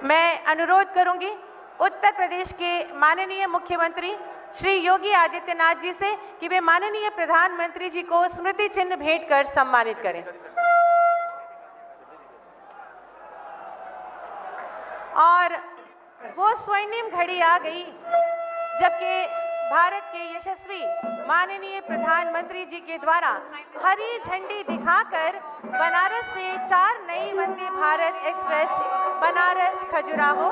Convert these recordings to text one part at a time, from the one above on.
मैं अनुरोध करूंगी उत्तर प्रदेश के माननीय मुख्यमंत्री श्री योगी आदित्यनाथ जी से कि वे माननीय प्रधानमंत्री जी को स्मृति चिन्ह भेंट कर सम्मानित करें। और वो स्वर्णिम घड़ी आ गई जबकि भारत के यशस्वी माननीय प्रधानमंत्री जी के द्वारा हरी झंडी दिखाकर बनारस से 4 नई वंदे भारत एक्सप्रेस बनारस खजुराहो,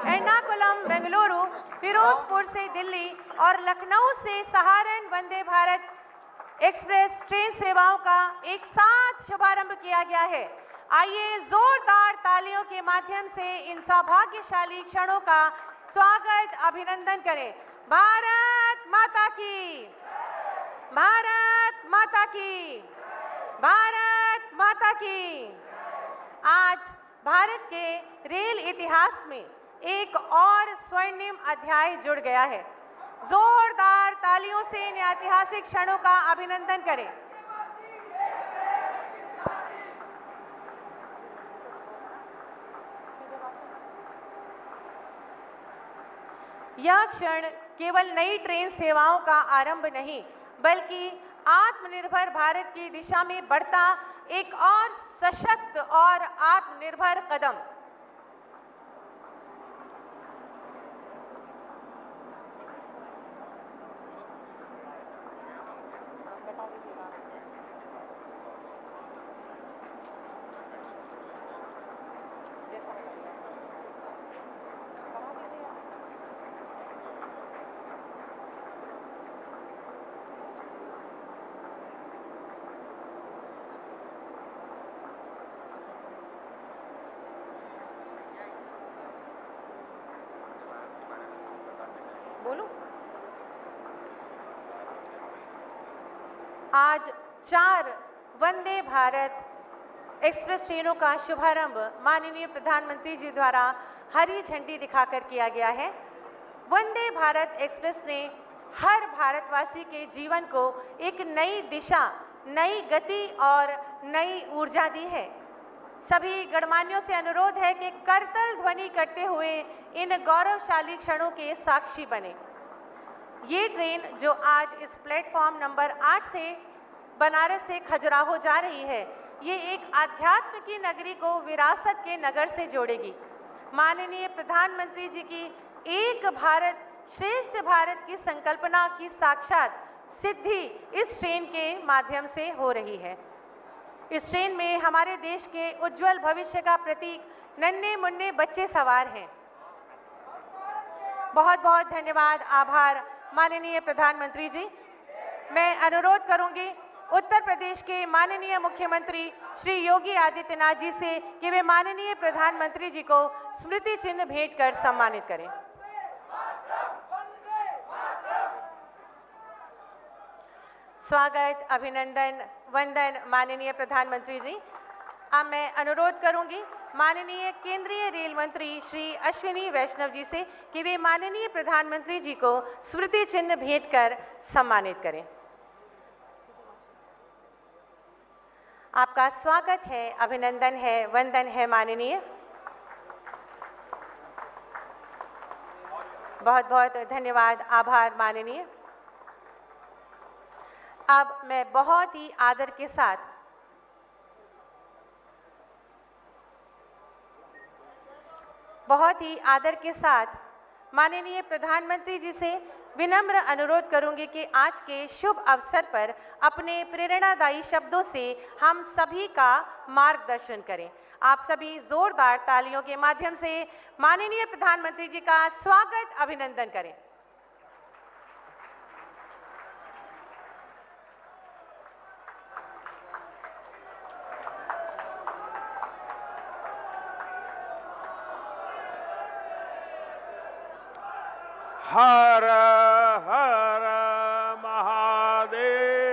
एर्नाकुलम बेंगलुरु, फिरोजपुर से दिल्ली और लखनऊ से सहारन वंदे भारत एक्सप्रेस ट्रेन सेवाओं का एक साथ शुभारंभ किया गया है। आइए जोरदार तालियों के माध्यम से इन सौभाग्यशाली क्षणों का स्वागत अभिनंदन करें। भारत माता की, भारत माता की, भारत माता की। आज भारत के रेल इतिहास में एक और स्वर्णिम अध्याय जुड़ गया है। जोरदार तालियों से इन ऐतिहासिक क्षणों का अभिनंदन करें। यह क्षण केवल नई ट्रेन सेवाओं का आरंभ नहीं, बल्कि आत्मनिर्भर भारत की दिशा में बढ़ता एक और सशक्त और आत्मनिर्भर कदम। बोलो। आज 4 वंदे भारत एक्सप्रेस ट्रेनों का शुभारंभ माननीय प्रधानमंत्री जी द्वारा हरी झंडी दिखाकर किया गया है। वंदे भारत एक्सप्रेस ने हर भारतवासी के जीवन को एक नई दिशा, नई गति और नई ऊर्जा दी है। सभी गणमान्यों से अनुरोध है कि करतल ध्वनि करते हुए इन गौरवशाली क्षणों के साक्षी बने। ये ट्रेन जो आज इस प्लेटफॉर्म नंबर 8 से बनारस से खजुराहो जा रही है, ये एक आध्यात्म की नगरी को विरासत के नगर से जोड़ेगी। माननीय प्रधानमंत्री जी की एक भारत श्रेष्ठ भारत की संकल्पना की साक्षात सिद्धि इस ट्रेन के माध्यम से हो रही है। इस ट्रेन में हमारे देश के उज्जवल भविष्य का प्रतीक नन्हे मुन्ने बच्चे सवार हैं। बहुत बहुत धन्यवाद, आभार माननीय प्रधानमंत्री जी। मैं अनुरोध करूंगी उत्तर प्रदेश के माननीय मुख्यमंत्री श्री योगी आदित्यनाथ जी से कि वे माननीय प्रधानमंत्री जी को स्मृति चिन्ह भेंट कर सम्मानित करें। स्वागत, अभिनंदन, वंदन माननीय प्रधानमंत्री जी। अब मैं अनुरोध करूंगी माननीय केंद्रीय रेल मंत्री श्री अश्विनी वैष्णव जी से कि वे माननीय प्रधानमंत्री जी को स्मृति चिन्ह भेंट कर सम्मानित करें। आपका स्वागत है, अभिनंदन है, वंदन है माननीय। बहुत बहुत धन्यवाद, आभार माननीय। अब मैं बहुत ही आदर के साथ माननीय प्रधानमंत्री जी से विनम्र अनुरोध करूंगी कि आज के शुभ अवसर पर अपने प्रेरणादायी शब्दों से हम सभी का मार्गदर्शन करें। आप सभी जोरदार तालियों के माध्यम से माननीय प्रधानमंत्री जी का स्वागत अभिनंदन करें। हर हर महादेव।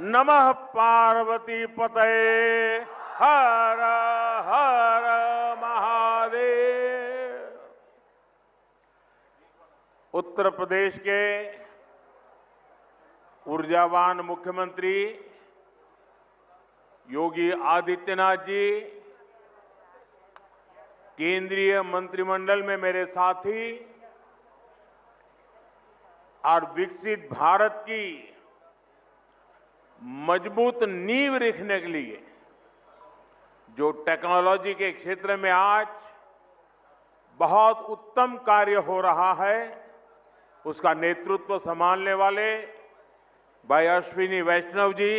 नमः पार्वती पतये। हर हर महादेव। उत्तर प्रदेश के ऊर्जावान मुख्यमंत्री योगी आदित्यनाथ जी, केंद्रीय मंत्रिमंडल में मेरे साथी और विकसित भारत की मजबूत नींव रखने के लिए जो टेक्नोलॉजी के क्षेत्र में आज बहुत उत्तम कार्य हो रहा है, उसका नेतृत्व संभालने वाले भाई अश्विनी वैष्णव जी,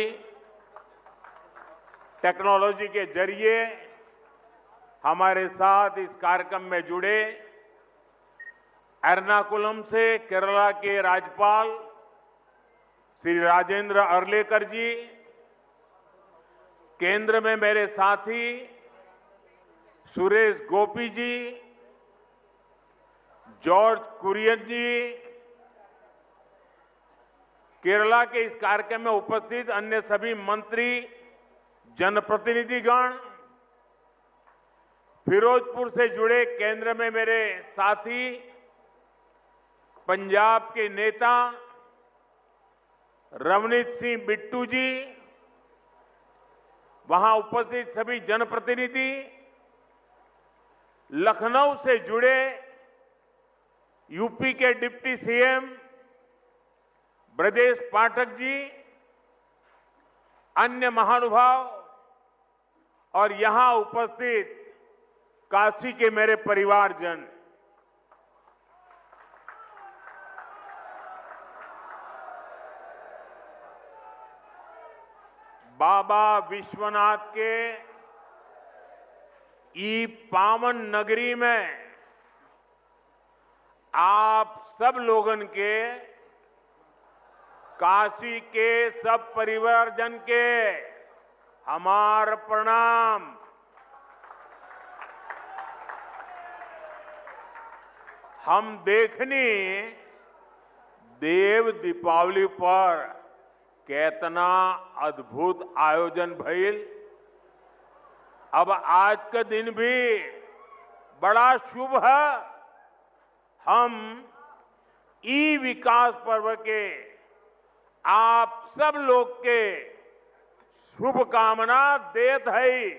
टेक्नोलॉजी के जरिए हमारे साथ इस कार्यक्रम में जुड़े एर्नाकुलम से केरला के राज्यपाल श्री राजेंद्र अर्लेकर जी, केंद्र में मेरे साथी सुरेश गोपी जी, जॉर्ज कुरियन जी, केरला के इस कार्यक्रम में उपस्थित अन्य सभी मंत्री, जनप्रतिनिधिगण, फिरोजपुर से जुड़े केंद्र में मेरे साथी, पंजाब के नेता रवनीत सिंह बिट्टू जी, वहां उपस्थित सभी जनप्रतिनिधि, लखनऊ से जुड़े यूपी के डिप्टी सीएम ब्रजेश पाठक जी, अन्य महानुभाव और यहां उपस्थित काशी के मेरे परिवारजन, बाबा विश्वनाथ के ई पावन नगरी में आप सब लोगन के, काशी के सब परिवारजन के हमार प्रणाम। हम देखनी देव दीपावली पर कितना अद्भुत आयोजन भइल। अब आज का दिन भी बड़ा शुभ है। हम ई विकास पर्व के आप सब लोग के शुभकामना देत है।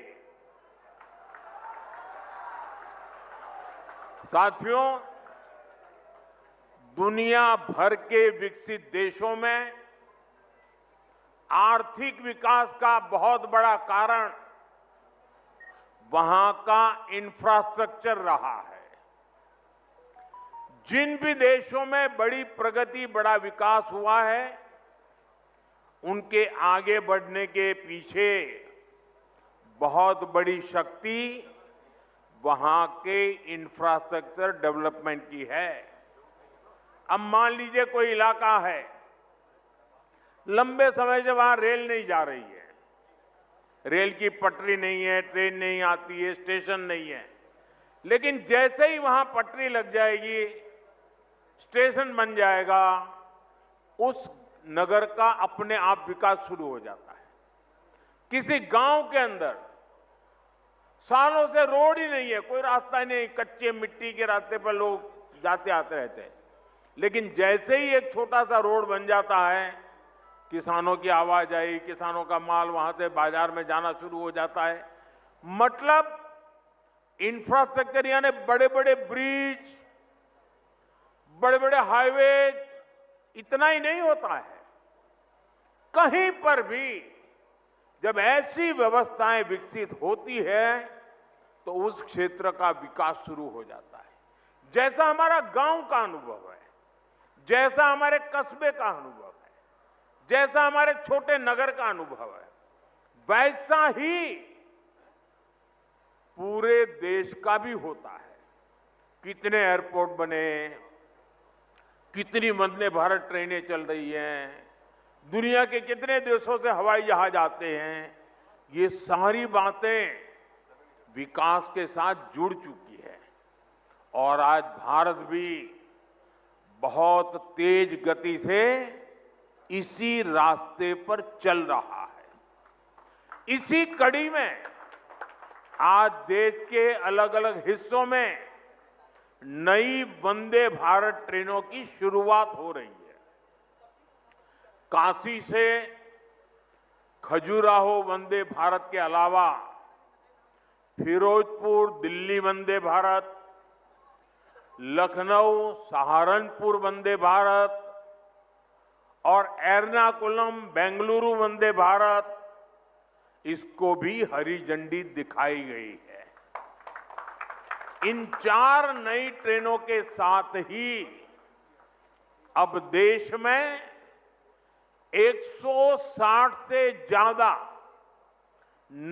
साथियों, दुनिया भर के विकसित देशों में आर्थिक विकास का बहुत बड़ा कारण वहां का इंफ्रास्ट्रक्चर रहा है। जिन भी देशों में बड़ी प्रगति, बड़ा विकास हुआ है, उनके आगे बढ़ने के पीछे बहुत बड़ी शक्ति वहां के इंफ्रास्ट्रक्चर डेवलपमेंट की है। अब मान लीजिए कोई इलाका है, लंबे समय से वहां रेल नहीं जा रही है, रेल की पटरी नहीं है, ट्रेन नहीं आती है, स्टेशन नहीं है, लेकिन जैसे ही वहां पटरी लग जाएगी, स्टेशन बन जाएगा, उस नगर का अपने आप विकास शुरू हो जाता है। किसी गांव के अंदर सालों से रोड ही नहीं है, कोई रास्ता ही नहीं, कच्चे मिट्टी के रास्ते पर लोग जाते आते रहते हैं, लेकिन जैसे ही एक छोटा सा रोड बन जाता है, किसानों की आवाजाही, किसानों का माल वहां से बाजार में जाना शुरू हो जाता है। मतलब इंफ्रास्ट्रक्चर यानी बड़े बड़े ब्रिज, बड़े बड़े हाईवे, इतना ही नहीं होता है। कहीं पर भी जब ऐसी व्यवस्थाएं विकसित होती है तो उस क्षेत्र का विकास शुरू हो जाता है। जैसा हमारा गांव का अनुभव है, जैसा हमारे कस्बे का अनुभव है, जैसा हमारे छोटे नगर का अनुभव है, वैसा ही पूरे देश का भी होता है। कितने एयरपोर्ट बने, कितनी वंदे भारत ट्रेनें चल रही हैं, दुनिया के कितने देशों से हवाई जहाज आते हैं, ये सारी बातें विकास के साथ जुड़ चुकी है। और आज भारत भी बहुत तेज गति से इसी रास्ते पर चल रहा है। इसी कड़ी में आज देश के अलग अलग हिस्सों में नई वंदे भारत ट्रेनों की शुरुआत हो रही है। काशी से खजुराहो वंदे भारत के अलावा फिरोजपुर दिल्ली वंदे भारत, लखनऊ सहारनपुर वंदे भारत और एर्नाकुलम बेंगलुरु वंदे भारत, इसको भी हरी झंडी दिखाई गई है। इन 4 नई ट्रेनों के साथ ही अब देश में 160 से ज्यादा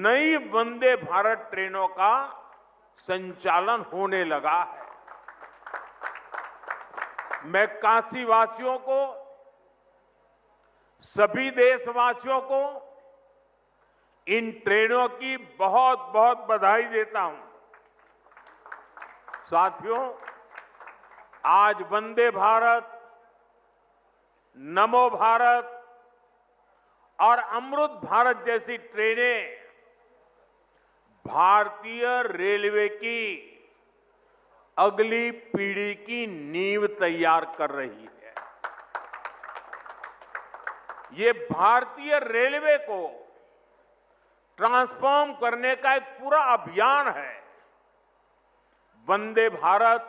नई वंदे भारत ट्रेनों का संचालन होने लगा है। मैं काशीवासियों को, सभी देशवासियों को इन ट्रेनों की बहुत बहुत बधाई देता हूं। साथियों, आज वंदे भारत, नमो भारत और अमृत भारत जैसी ट्रेनें भारतीय रेलवे की अगली पीढ़ी की नींव तैयार कर रही है। ये भारतीय रेलवे को ट्रांसफॉर्म करने का एक पूरा अभियान है। वंदे भारत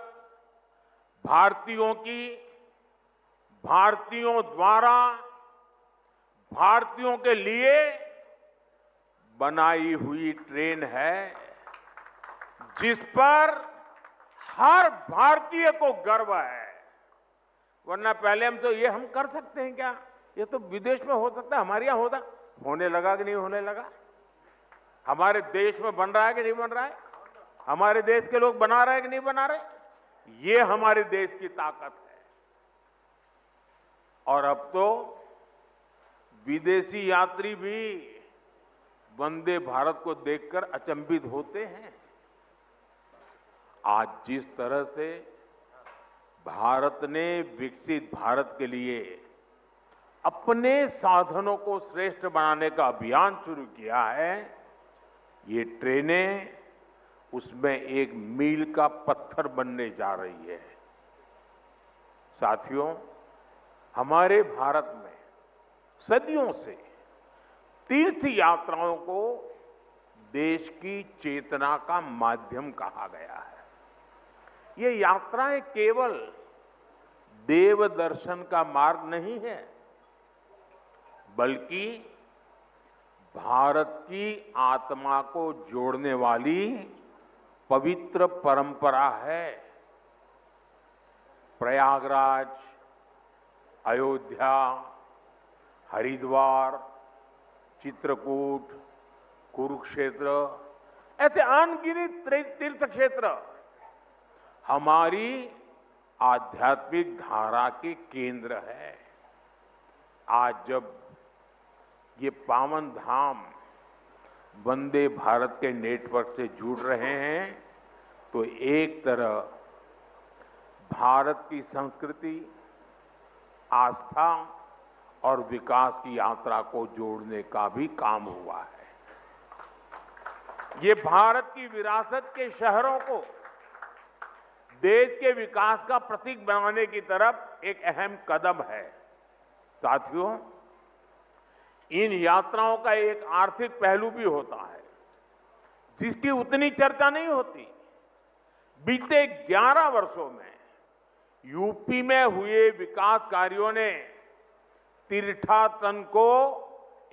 भारतीयों की, भारतीयों द्वारा, भारतीयों के लिए बनाई हुई ट्रेन है, जिस पर हर भारतीय को गर्व है। वरना पहले हम कर सकते हैं क्या? ये तो विदेश में हो सकता है, हमारे यहां होता। होने लगा कि नहीं होने लगा? हमारे देश में बन रहा है कि नहीं बन रहा है? हमारे देश के लोग बना रहे हैं कि नहीं बना रहे? ये हमारे देश की ताकत है। और अब तो विदेशी यात्री भी वंदे भारत को देखकर अचंभित होते हैं। आज जिस तरह से भारत ने विकसित भारत के लिए अपने साधनों को श्रेष्ठ बनाने का अभियान शुरू किया है, ये ट्रेनें उसमें एक मील का पत्थर बनने जा रही है। साथियों, हमारे भारत में सदियों से तीर्थ यात्राओं को देश की चेतना का माध्यम कहा गया है। ये यात्राएं केवल देव दर्शन का मार्ग नहीं है, बल्कि भारत की आत्मा को जोड़ने वाली पवित्र परंपरा है। प्रयागराज, अयोध्या, हरिद्वार, चित्रकूट, कुरुक्षेत्र, ऐसे अनगिनत तीर्थ क्षेत्र हमारी आध्यात्मिक धारा के केंद्र है। आज जब ये पावन धाम वंदे भारत के नेटवर्क से जुड़ रहे हैं, तो एक तरह भारत की संस्कृति, आस्था और विकास की यात्रा को जोड़ने का भी काम हुआ है। ये भारत की विरासत के शहरों को देश के विकास का प्रतीक बनाने की तरफ एक अहम कदम है। साथियों, इन यात्राओं का एक आर्थिक पहलू भी होता है, जिसकी उतनी चर्चा नहीं होती। बीते 11 वर्षों में यूपी में हुए विकास कार्यों ने तीर्थाटन को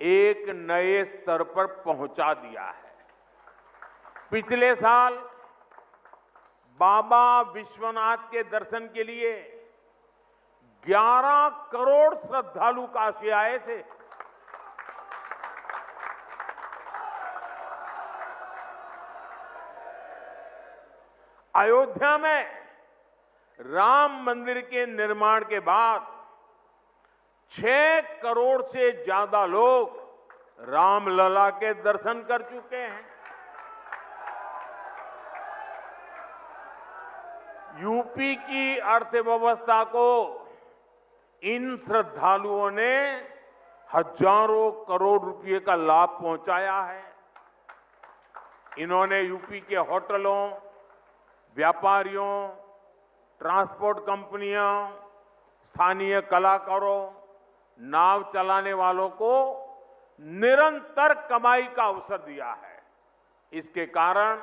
एक नए स्तर पर पहुंचा दिया है। पिछले साल बाबा विश्वनाथ के दर्शन के लिए 11 करोड़ श्रद्धालु काशी आए थे। अयोध्या में राम मंदिर के निर्माण के बाद 6 करोड़ से ज्यादा लोग रामलला के दर्शन कर चुके हैं। यूपी की अर्थव्यवस्था को इन श्रद्धालुओं ने हजारों करोड़ रुपए का लाभ पहुंचाया है। इन्होंने यूपी के होटलों, व्यापारियों, ट्रांसपोर्ट कंपनियों, स्थानीय कलाकारों, नाव चलाने वालों को निरंतर कमाई का अवसर दिया है। इसके कारण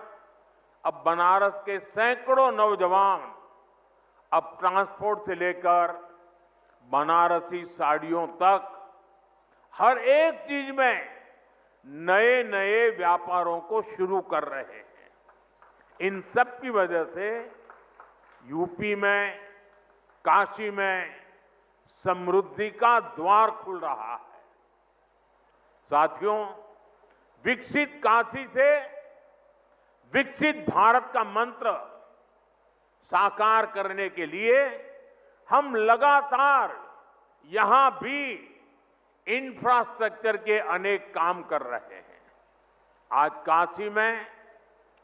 अब बनारस के सैकड़ों नौजवान अब ट्रांसपोर्ट से लेकर बनारसी साड़ियों तक हर एक चीज में नए नए व्यापारों को शुरू कर रहे हैं। इन सब की वजह से यूपी में, काशी में समृद्धि का द्वार खुल रहा है। साथियों, विकसित काशी से विकसित भारत का मंत्र साकार करने के लिए हम लगातार यहां भी इंफ्रास्ट्रक्चर के अनेक काम कर रहे हैं। आज काशी में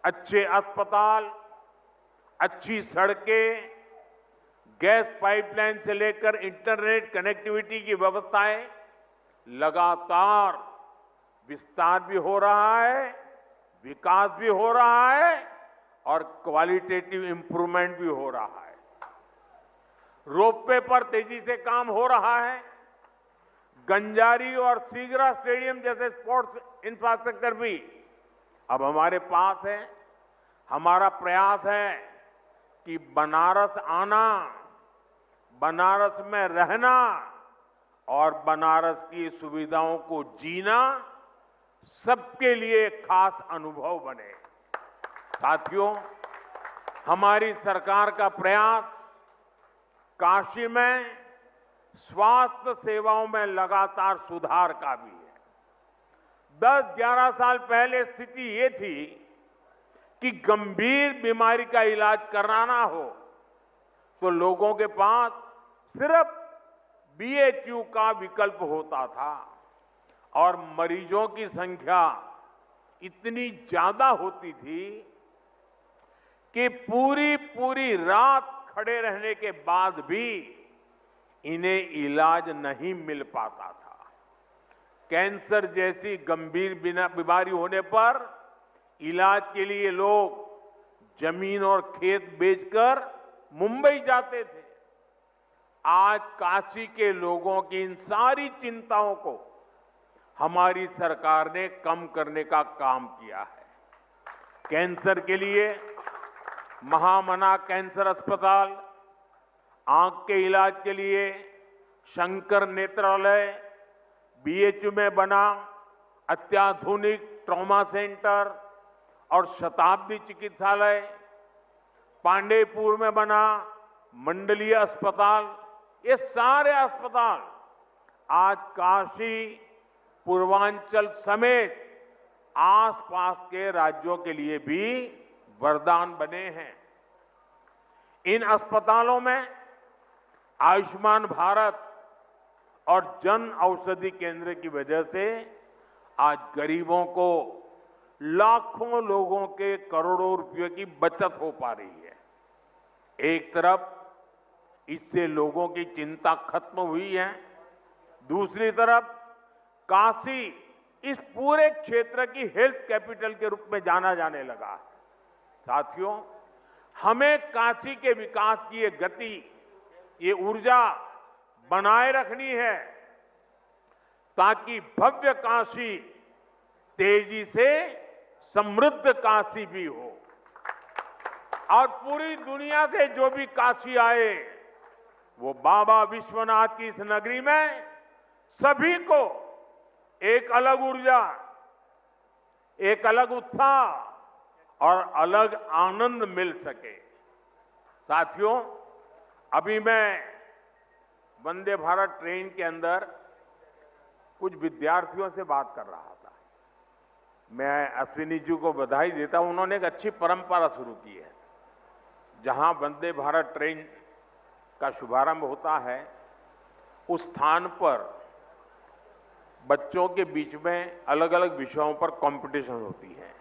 अच्छे अस्पताल, अच्छी सड़कें, गैस पाइपलाइन से लेकर इंटरनेट कनेक्टिविटी की व्यवस्थाएं लगातार विस्तार भी हो रहा है, विकास भी हो रहा है और क्वालिटेटिव इंप्रूवमेंट भी हो रहा है। रोपवे पर तेजी से काम हो रहा है। गंजारी और सीगरा स्टेडियम जैसे स्पोर्ट्स इंफ्रास्ट्रक्चर भी अब हमारे पास है। हमारा प्रयास है कि बनारस आना, बनारस में रहना और बनारस की सुविधाओं को जीना सबके लिए खास अनुभव बने। साथियों, हमारी सरकार का प्रयास काशी में स्वास्थ्य सेवाओं में लगातार सुधार का भी है। 10-11 साल पहले स्थिति ये थी कि गंभीर बीमारी का इलाज कराना हो तो लोगों के पास सिर्फ बीएचयू का विकल्प होता था और मरीजों की संख्या इतनी ज्यादा होती थी कि पूरी रात खड़े रहने के बाद भी इन्हें इलाज नहीं मिल पाता था। कैंसर जैसी गंभीर बीमारी होने पर इलाज के लिए लोग जमीन और खेत बेचकर मुंबई जाते थे। आज काशी के लोगों की इन सारी चिंताओं को हमारी सरकार ने कम करने का काम किया है। कैंसर के लिए महामना कैंसर अस्पताल, आंख के इलाज के लिए शंकर नेत्रालय, बीएचयू में बना अत्याधुनिक ट्रॉमा सेंटर और शताब्दी चिकित्सालय, पांडेयपुर में बना मंडलीय अस्पताल, ये सारे अस्पताल आज काशी, पूर्वांचल समेत आसपास के राज्यों के लिए भी वरदान बने हैं। इन अस्पतालों में आयुष्मान भारत और जन औषधि केंद्र की वजह से आज गरीबों को, लाखों लोगों के करोड़ों रुपयों की बचत हो पा रही है। एक तरफ इससे लोगों की चिंता खत्म हुई है, दूसरी तरफ काशी इस पूरे क्षेत्र की हेल्थ कैपिटल के रूप में जाना जाने लगा है। साथियों, हमें काशी के विकास की ये गति, ये ऊर्जा बनाए रखनी है ताकि भव्य काशी तेजी से समृद्ध काशी भी हो और पूरी दुनिया से जो भी काशी आए वो बाबा विश्वनाथ की इस नगरी में सभी को एक अलग ऊर्जा, एक अलग उत्साह और अलग आनंद मिल सके। साथियों, अभी मैं वंदे भारत ट्रेन के अंदर कुछ विद्यार्थियों से बात कर रहा था। मैं अश्विनी जी को बधाई देता हूं, उन्होंने एक अच्छी परंपरा शुरू की है। जहां वंदे भारत ट्रेन का शुभारंभ होता है, उस स्थान पर बच्चों के बीच में अलग अलग विषयों पर कंपटीशन होती है।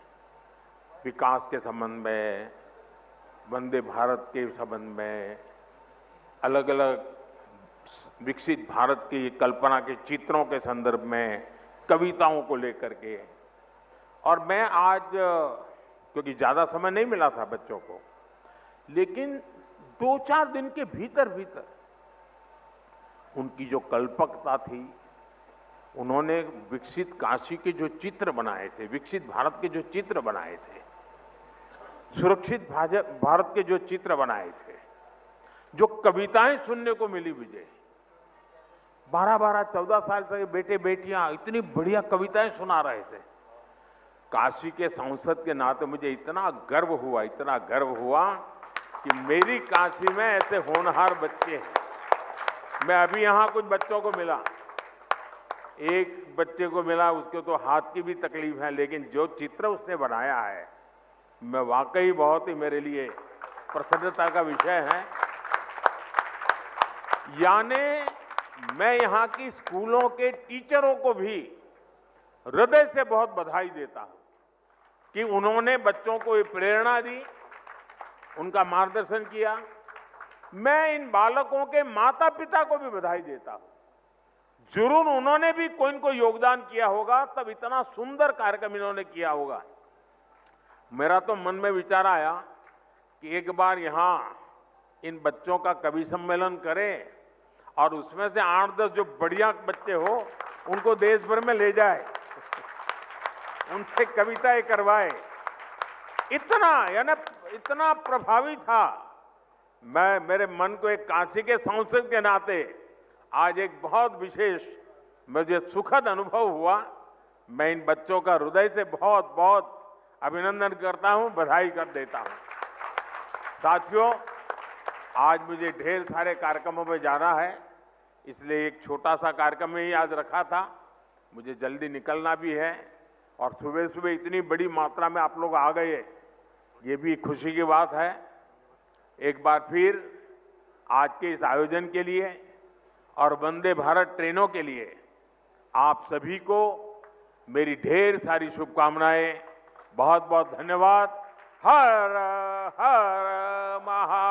विकास के संबंध में, वंदे भारत के संबंध में, अलग अलग विकसित भारत की कल्पना के चित्रों के संदर्भ में, कविताओं को लेकर के। और मैं आज, क्योंकि ज्यादा समय नहीं मिला था बच्चों को, लेकिन 2-4 दिन के भीतर भीतर उनकी जो कल्पकता थी, उन्होंने विकसित काशी के जो चित्र बनाए थे, विकसित भारत के जो चित्र बनाए थे, सुरक्षित भारत के जो चित्र बनाए थे, जो कविताएं सुनने को मिली मुझे, 12-12, 14 साल से बेटे बेटियां इतनी बढ़िया कविताएं सुना रहे थे। काशी के सांसद के नाते मुझे इतना गर्व हुआ कि मेरी काशी में ऐसे होनहार बच्चे हैं। मैं अभी यहां कुछ बच्चों को मिला, एक बच्चे को मिला, उसके तो हाथ की भी तकलीफ है, लेकिन जो चित्र उसने बनाया है, मैं वाकई बहुत ही मेरे लिए प्रसन्नता का विषय है। यानी मैं यहां की स्कूलों के टीचरों को भी हृदय से बहुत बधाई देता हूं कि उन्होंने बच्चों को ये प्रेरणा दी, उनका मार्गदर्शन किया। मैं इन बालकों के माता पिता को भी बधाई देता हूं। जरूर उन्होंने भी कोई न कोई योगदान किया होगा, तब इतना सुंदर कार्यक्रम इन्होंने किया होगा। मेरा तो मन में विचार आया कि एक बार यहां इन बच्चों का कवि सम्मेलन करें और उसमें से 8-10 जो बढ़िया बच्चे हो उनको देश भर में ले जाए, उनसे कविताएं करवाए। इतना प्रभावी था। मेरे मन को एक काशी के सांसद के नाते आज एक बहुत विशेष, मुझे सुखद अनुभव हुआ। मैं इन बच्चों का हृदय से बहुत बहुत अभिनंदन करता हूं, बधाई कर देता हूं। साथियों, आज मुझे ढेर सारे कार्यक्रमों में जाना है, इसलिए एक छोटा सा कार्यक्रम ही आज रखा था। मुझे जल्दी निकलना भी है और सुबह सुबह इतनी बड़ी मात्रा में आप लोग आ गए, ये भी खुशी की बात है। एक बार फिर आज के इस आयोजन के लिए और वंदे भारत ट्रेनों के लिए आप सभी को मेरी ढेर सारी शुभकामनाएं। बहुत बहुत धन्यवाद। हर हर महा